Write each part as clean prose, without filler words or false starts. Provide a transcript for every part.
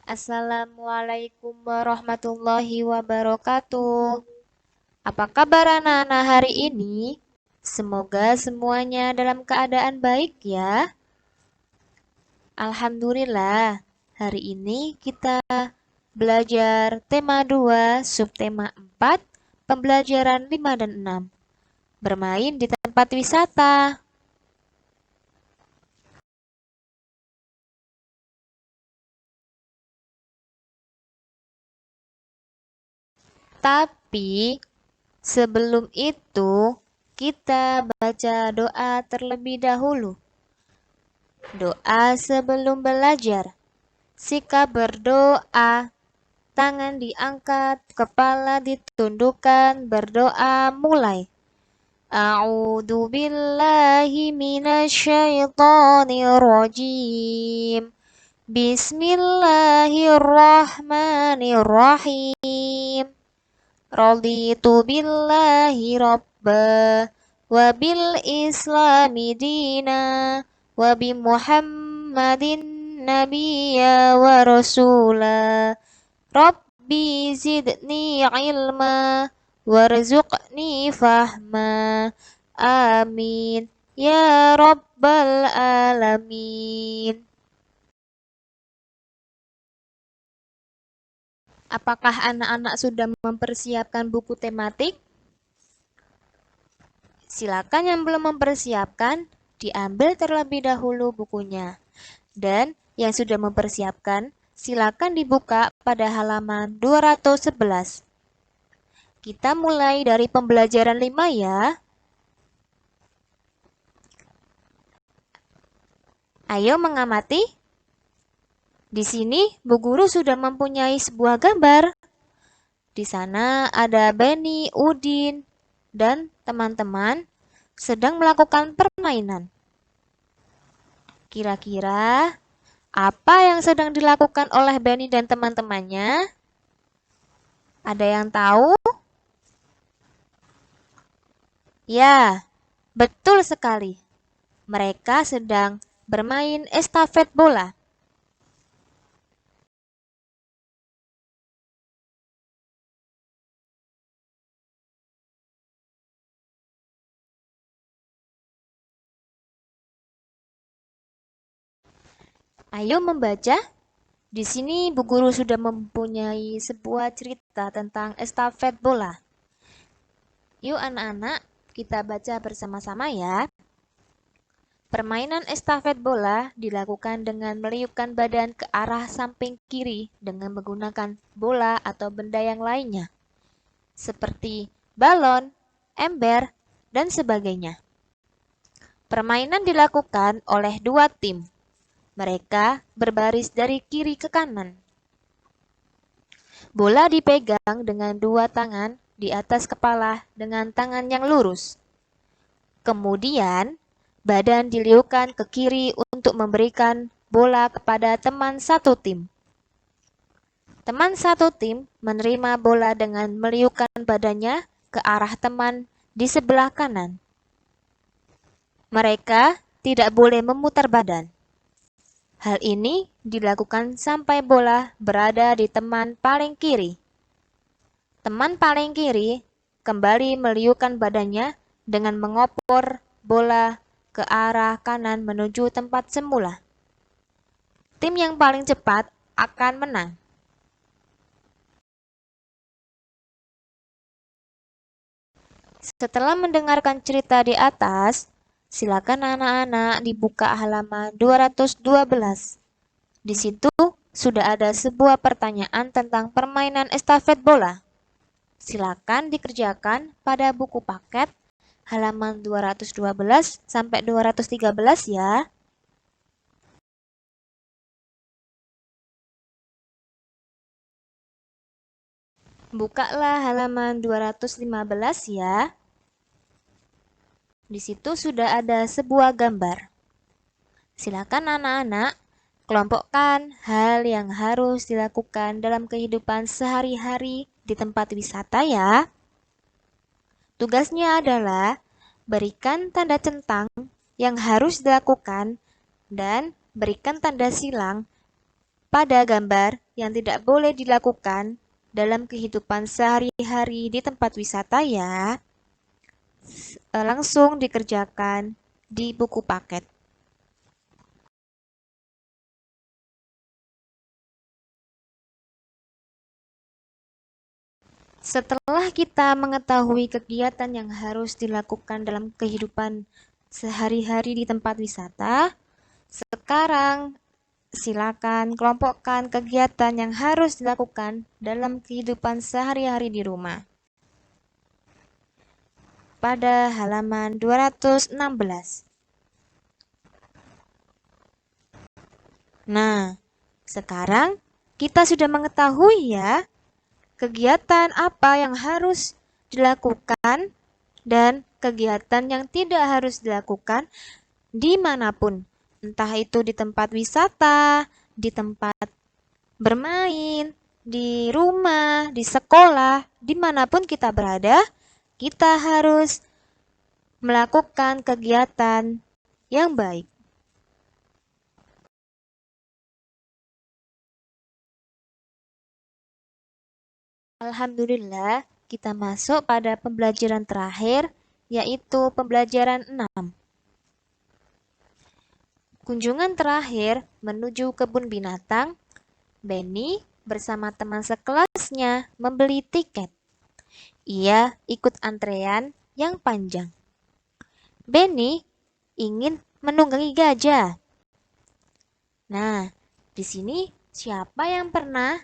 Assalamualaikum warahmatullahi wabarakatuh. Apa kabar anak-anak hari ini? Semoga semuanya dalam keadaan baik ya. Alhamdulillah, hari ini kita belajar tema 2, subtema 4, pembelajaran 5 dan 6. Bermain di tempat wisata. Tapi sebelum itu, kita baca doa terlebih dahulu. Doa sebelum belajar. Sikap berdoa, tangan diangkat, kepala ditundukkan, berdoa mulai. A'udzu billahi minasyaitonir rajim. Bismillahirrahmanirrahim. Raditu billahi rabba wa bil islami dina wa bi Muhammadin nabiyya wa rasula. Rabbi zidni ilma warzuqni fahma. Amin ya rabbal alamin. Apakah anak-anak sudah mempersiapkan buku tematik? Silakan yang belum mempersiapkan, diambil terlebih dahulu bukunya. Dan yang sudah mempersiapkan, silakan dibuka pada halaman 211. Kita mulai dari pembelajaran 5 ya. Ayo mengamati. Di sini Bu Guru sudah mempunyai sebuah gambar. Di sana ada Benny, Udin, dan teman-teman sedang melakukan permainan. Kira-kira apa yang sedang dilakukan oleh Benny dan teman-temannya? Ada yang tahu? Ya, betul sekali. Mereka sedang bermain estafet bola. Ayo membaca. Di sini Bu Guru sudah mempunyai sebuah cerita tentang estafet bola. Yuk anak-anak, kita baca bersama-sama ya. Permainan estafet bola dilakukan dengan meliupkan badan ke arah samping kiri dengan menggunakan bola atau benda yang lainnya, seperti balon, ember, dan sebagainya. Permainan dilakukan oleh dua tim. Mereka berbaris dari kiri ke kanan. Bola dipegang dengan dua tangan di atas kepala dengan tangan yang lurus. Kemudian, badan diliupkan ke kiri untuk memberikan bola kepada teman satu tim. Teman satu tim menerima bola dengan meliupkan badannya ke arah teman di sebelah kanan. Mereka tidak boleh memutar badan. Hal ini dilakukan sampai bola berada di teman paling kiri. Teman paling kiri kembali meliupkan badannya dengan mengopor bola ke arah kanan menuju tempat semula. Tim yang paling cepat akan menang. Setelah mendengarkan cerita di atas, silakan anak-anak dibuka halaman 212. Di situ sudah ada sebuah pertanyaan tentang permainan estafet bola. Silakan dikerjakan pada buku paket halaman 212 sampai 213 ya. Bukalah halaman 215 ya. Di situ sudah ada sebuah gambar. Silakan anak-anak kelompokkan hal yang harus dilakukan dalam kehidupan sehari-hari di tempat wisata ya. Tugasnya adalah berikan tanda centang yang harus dilakukan dan berikan tanda silang pada gambar yang tidak boleh dilakukan dalam kehidupan sehari-hari di tempat wisata ya, langsung dikerjakan di buku paket. Setelah kita mengetahui kegiatan yang harus dilakukan dalam kehidupan sehari-hari di tempat wisata, sekarang silakan kelompokkan kegiatan yang harus dilakukan dalam kehidupan sehari-hari di rumah. Pada halaman 216. Nah, sekarang kita sudah mengetahui ya kegiatan apa yang harus dilakukan dan kegiatan yang tidak harus dilakukan dimanapun. Entah itu di tempat wisata, di tempat bermain, di rumah, di sekolah, dimanapun kita berada, kita harus melakukan kegiatan yang baik. Alhamdulillah, kita masuk pada pembelajaran terakhir, yaitu pembelajaran 6. Kunjungan terakhir menuju kebun binatang, Benny bersama teman sekelasnya membeli tiket. Ia ikut antrean yang panjang. Benny ingin menunggangi gajah. Nah, di sini siapa yang pernah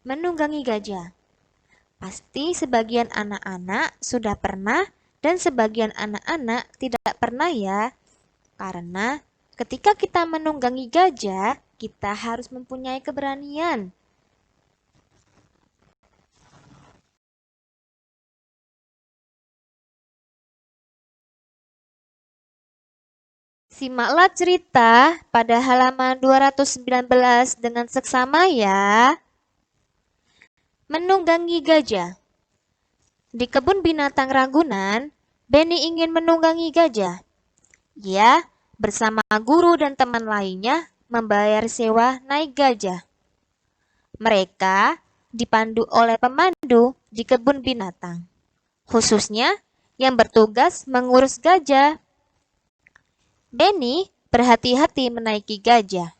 menunggangi gajah? Pasti sebagian anak-anak sudah pernah dan sebagian anak-anak tidak pernah ya. Karena ketika kita menunggangi gajah, kita harus mempunyai keberanian. Simaklah cerita pada halaman 219 dengan seksama ya. Menunggangi gajah. Di kebun binatang Ragunan, Benny ingin menunggangi gajah. Ia bersama guru dan teman lainnya membayar sewa naik gajah. Mereka dipandu oleh pemandu di kebun binatang, khususnya yang bertugas mengurus gajah. Benny berhati-hati menaiki gajah.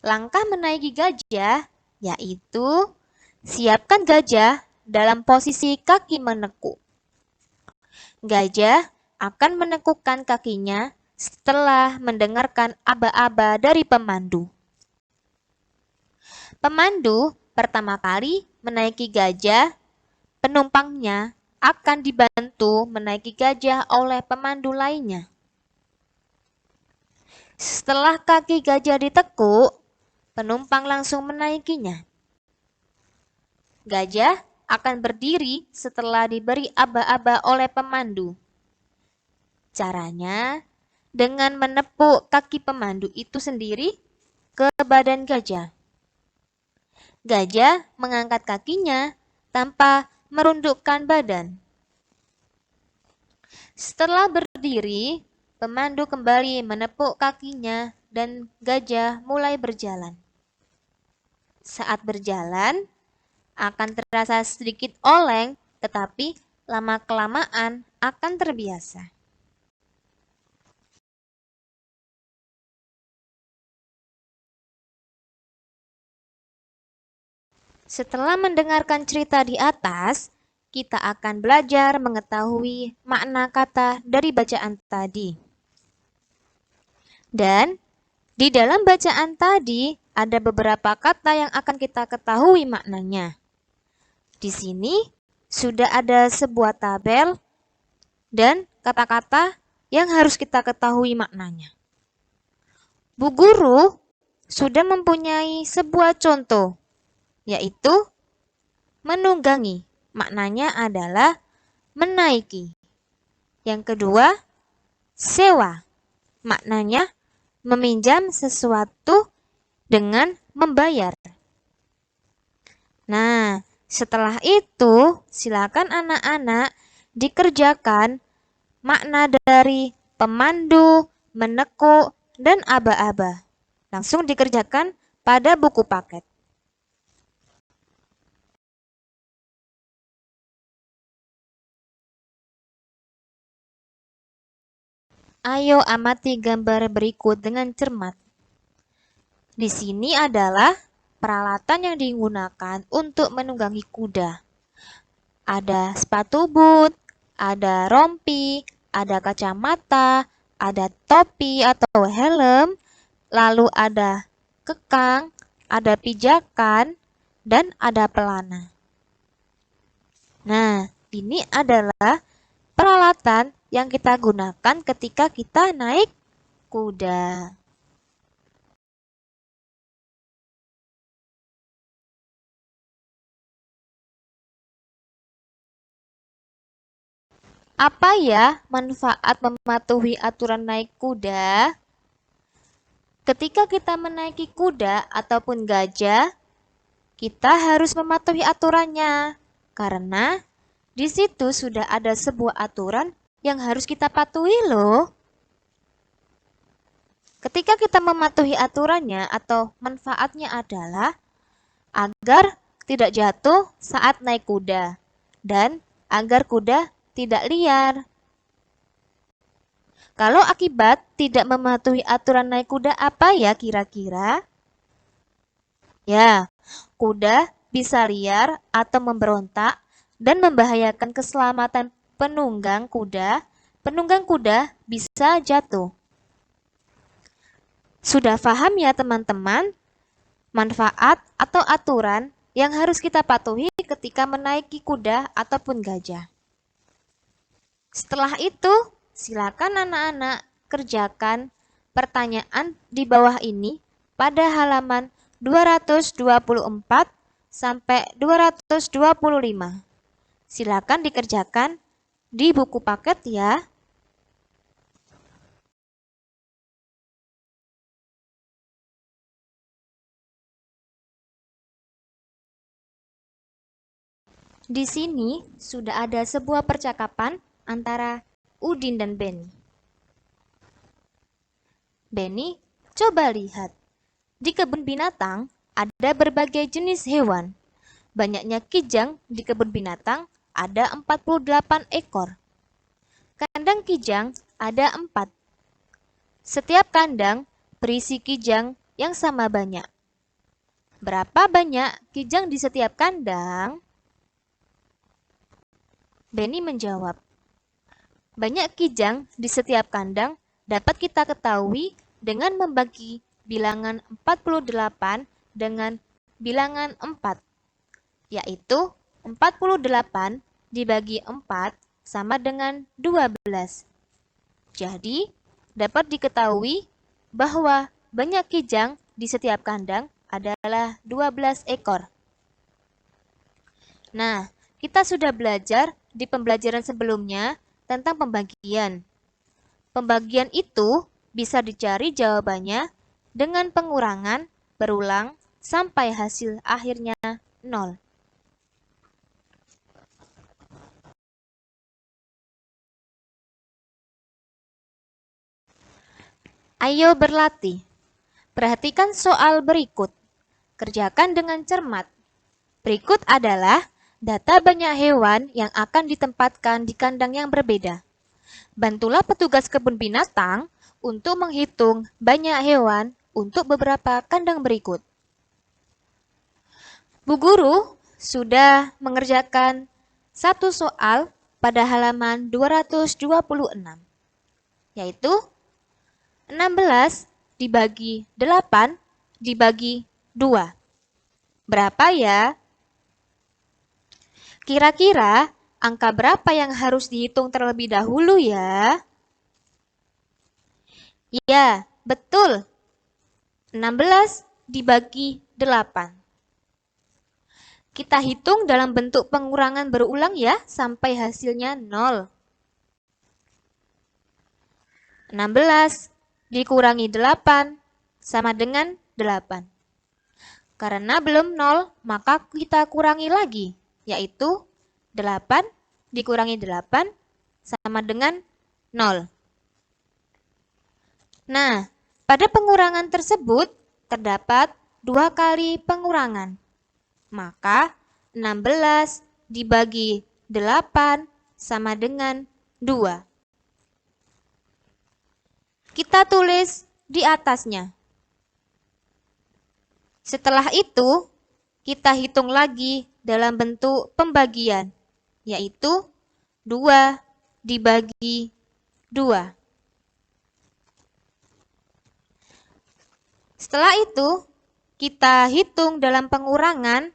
Langkah menaiki gajah yaitu siapkan gajah dalam posisi kaki menekuk. Gajah akan menekukkan kakinya setelah mendengarkan aba-aba dari pemandu. Pemandu pertama kali menaiki gajah, penumpangnya akan dibantu menaiki gajah oleh pemandu lainnya. Setelah kaki gajah ditekuk, penumpang langsung menaikinya. Gajah akan berdiri setelah diberi aba-aba oleh pemandu. Caranya dengan menepuk kaki pemandu itu sendiri ke badan gajah. Gajah mengangkat kakinya tanpa merundukkan badan. Setelah berdiri, pemandu kembali menepuk kakinya dan gajah mulai berjalan. Saat berjalan, akan terasa sedikit oleng, tetapi lama-kelamaan akan terbiasa. Setelah mendengarkan cerita di atas, kita akan belajar mengetahui makna kata dari bacaan tadi. Dan di dalam bacaan tadi ada beberapa kata yang akan kita ketahui maknanya. Di sini sudah ada sebuah tabel dan kata-kata yang harus kita ketahui maknanya. Bu Guru sudah mempunyai sebuah contoh, yaitu menunggangi. Maknanya adalah menaiki. Yang kedua, sewa. Maknanya meminjam sesuatu dengan membayar. Nah, setelah itu silakan anak-anak dikerjakan makna dari pemandu, menekuk, dan aba-aba. Langsung dikerjakan pada buku paket. Ayo amati gambar berikut dengan cermat. Di sini adalah peralatan yang digunakan untuk menunggangi kuda. Ada sepatu boot, ada rompi, ada kacamata, ada topi atau helm, lalu ada kekang, ada pijakan, dan ada pelana. Nah, ini adalah peralatan yang kita gunakan ketika kita naik kuda. Apa ya manfaat mematuhi aturan naik kuda? Ketika kita menaiki kuda ataupun gajah, kita harus mematuhi aturannya. Karena di situ sudah ada sebuah aturan yang harus kita patuhi loh. Ketika kita mematuhi aturannya atau manfaatnya adalah agar tidak jatuh saat naik kuda dan agar kuda tidak liar. Kalau akibat tidak mematuhi aturan naik kuda apa ya kira-kira? Ya, kuda bisa liar atau memberontak dan membahayakan keselamatan penunggang kuda. Penunggang kuda bisa jatuh. Sudah paham ya teman-teman? Manfaat atau aturan yang harus kita patuhi ketika menaiki kuda ataupun gajah. Setelah itu, silakan anak-anak kerjakan pertanyaan di bawah ini pada halaman 224 sampai 225. Silakan dikerjakan di buku paket ya. Di sini sudah ada sebuah percakapan antara Udin dan Benny. Benny, coba lihat. Di kebun binatang ada berbagai jenis hewan. Banyaknya kijang di kebun binatang ada 48 ekor. Kandang kijang ada 4. Setiap kandang berisi kijang yang sama banyak. Berapa banyak kijang di setiap kandang? Benny menjawab, banyak kijang di setiap kandang dapat kita ketahui dengan membagi bilangan 48 dengan bilangan 4, yaitu 48 dibagi 4 sama dengan 12. Jadi, dapat diketahui bahwa banyak kijang di setiap kandang adalah 12 ekor. Nah, kita sudah belajar di pembelajaran sebelumnya tentang pembagian. Pembagian itu bisa dicari jawabannya dengan pengurangan berulang sampai hasil akhirnya 0. Ayo berlatih. Perhatikan soal berikut. Kerjakan dengan cermat. Berikut adalah data banyak hewan yang akan ditempatkan di kandang yang berbeda. Bantulah petugas kebun binatang untuk menghitung banyak hewan untuk beberapa kandang berikut. Bu Guru sudah mengerjakan satu soal pada halaman 226, yaitu 16 dibagi 8 dibagi 2. Berapa ya? Kira-kira angka berapa yang harus dihitung terlebih dahulu ya? Ya, betul. 16 dibagi 8. Kita hitung dalam bentuk pengurangan berulang ya, sampai hasilnya 0. 16 dikurangi 8 sama dengan 8. Karena belum 0, maka kita kurangi lagi, yaitu 8 dikurangi 8 sama dengan 0. Nah, pada pengurangan tersebut terdapat 2 kali pengurangan. Maka 16 dibagi 8 sama dengan 2. Kita tulis di atasnya. Setelah itu, kita hitung lagi dalam bentuk pembagian, yaitu 2 dibagi 2. Setelah itu, kita hitung dalam pengurangan,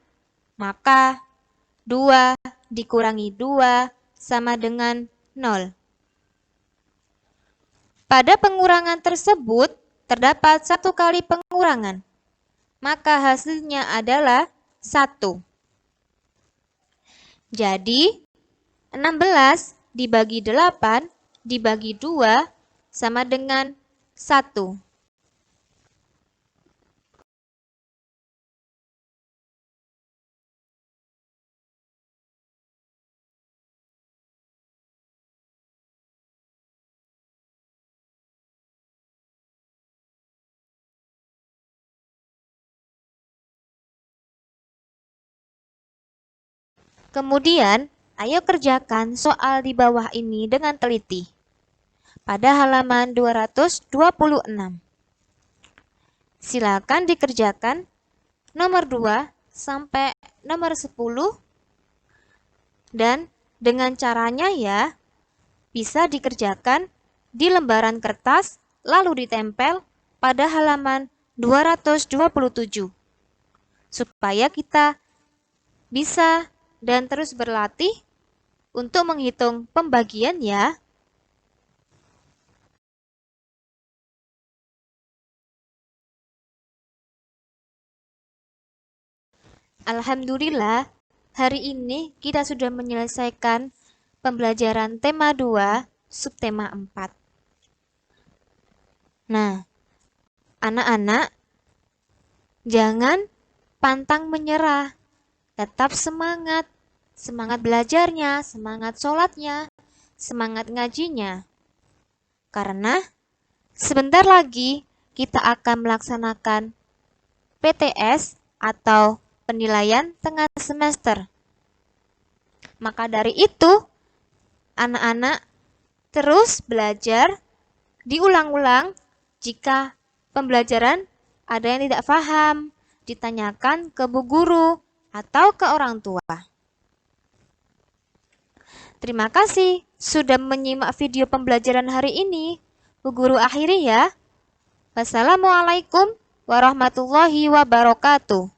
maka 2 dikurangi 2 sama dengan 0. Pada pengurangan tersebut, terdapat 1 kali pengurangan, maka hasilnya adalah 1. Jadi, 16 dibagi 8 dibagi 2 sama dengan 1. Kemudian, ayo kerjakan soal di bawah ini dengan teliti. Pada halaman 226. Silakan dikerjakan nomor 2 sampai nomor 10. Dan dengan caranya ya, bisa dikerjakan di lembaran kertas lalu ditempel pada halaman 227. Supaya kita bisa dan terus berlatih untuk menghitung pembagian ya. Alhamdulillah, hari ini kita sudah menyelesaikan pembelajaran tema 2, subtema 4. Nah, anak-anak, jangan pantang menyerah. Tetap semangat. Semangat belajarnya, semangat sholatnya, semangat ngajinya. Karena sebentar lagi kita akan melaksanakan PTS atau penilaian tengah semester. Maka dari itu, anak-anak terus belajar, diulang-ulang. Jika pembelajaran ada yang tidak paham, ditanyakan ke bu guru atau ke orang tua. Terima kasih sudah menyimak video pembelajaran hari ini. Bu guru akhiri ya. Wassalamualaikum warahmatullahi wabarakatuh.